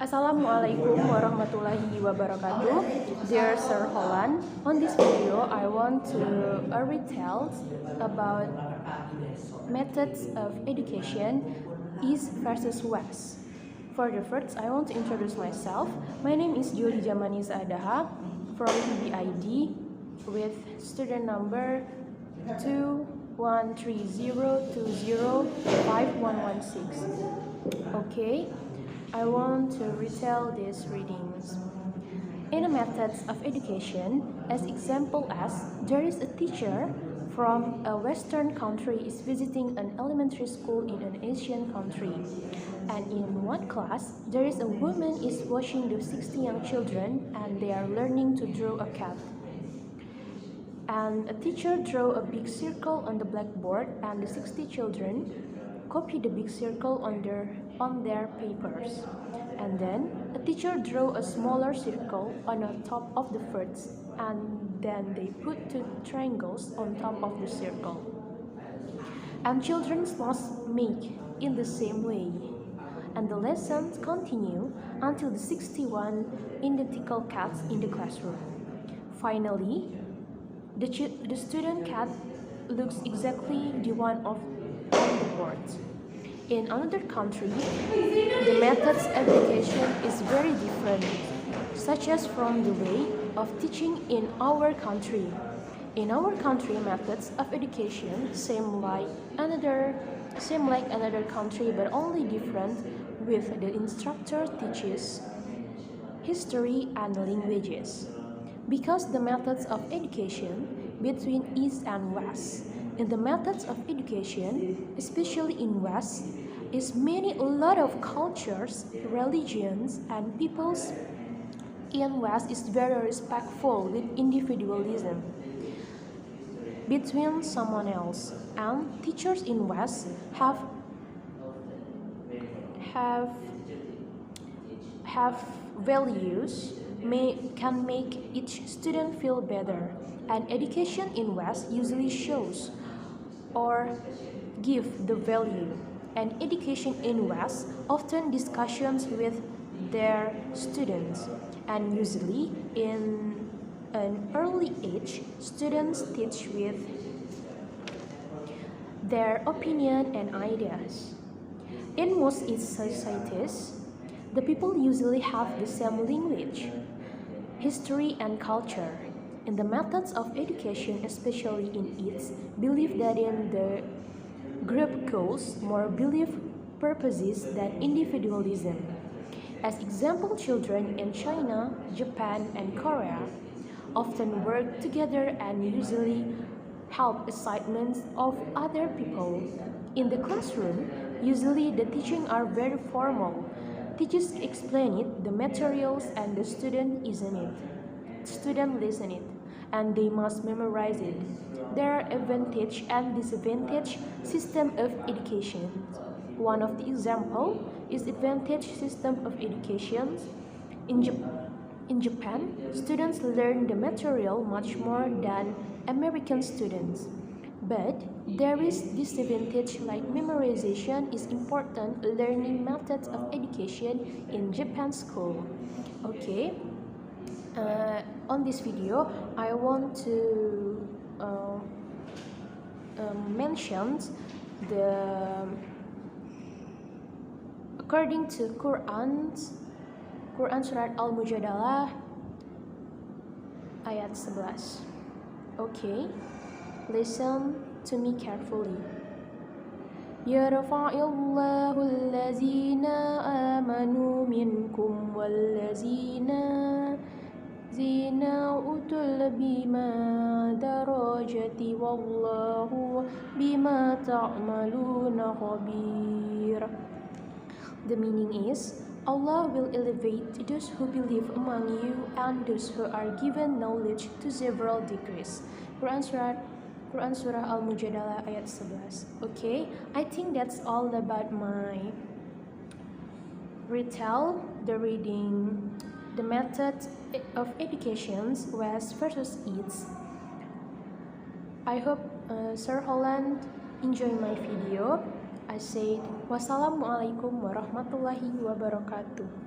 Assalamualaikum warahmatullahi wabarakatuh. Dear Sir Holland, on this video I want to retell about methods of education East versus West. For the first, I want to introduce myself. My name is Julhijah Manissa Adha from Pbi D with student number 2130205116. Okay. I want to retell these readings. In the methods of education, as example as there is a teacher from a Western country is visiting an elementary school in an Asian country. And in one class, there is a woman is watching the 60 young children and they are learning to draw a cat. And a teacher drew a big circle on the blackboard and the 60 children copy the big circle on their papers. And then a teacher drew a smaller circle on the top of the first, and then they put two triangles on top of the circle. And children must make in the same way. And the lessons continue until the 61 identical cats in the classroom. Finally, the student cat looks exactly the one of the board. In another country, the methods of education is very different, such as from the way of teaching in our country. In our country, methods of education same like another country, but only different with the instructor teaches history and languages. Because the methods of education between East and West. In the methods of education, especially in West, is a lot of cultures, religions, and peoples in West is very respectful with individualism between someone else. And teachers in West have values, can make each student feel better. And education in West usually shows or give the value. And education in West often discussions with their students. And usually in an early age, students teach with their opinion and ideas. In most East societies, the people usually have the same language, history, and culture. In the methods of education, especially in East, believe that in the group goals more belief purposes than individualism. As example, children in China, Japan, and Korea often work together and usually help assignments of other people. In the classroom, usually the teaching are very formal. Teachers explain it, the materials, and the student listen it. And they must memorize it. There are advantage and disadvantage system of education. One of the example is advantage system of education. In Japan, students learn the material much more than American students. But there is disadvantage like memorization is important learning methods of education in Japan school. Okay. On this video, I want to mention according to Quran Surat Al-Mujadalah ayat 11. Okay, listen to me carefully. Yarfa'illahu allazina amanu minkum wallazina utul bima darajati wallahu bima ta'maluna khabir. The meaning is, Allah will elevate those who believe among you and those who are given knowledge to several degrees. Quran Surah Al-Mujadalah ayat 11. Okay, I think that's all about my retell the reading, the method of education West versus East. I hope Sir Holland enjoy my video. I said wassalamualaikum warahmatullahi wabarakatuh.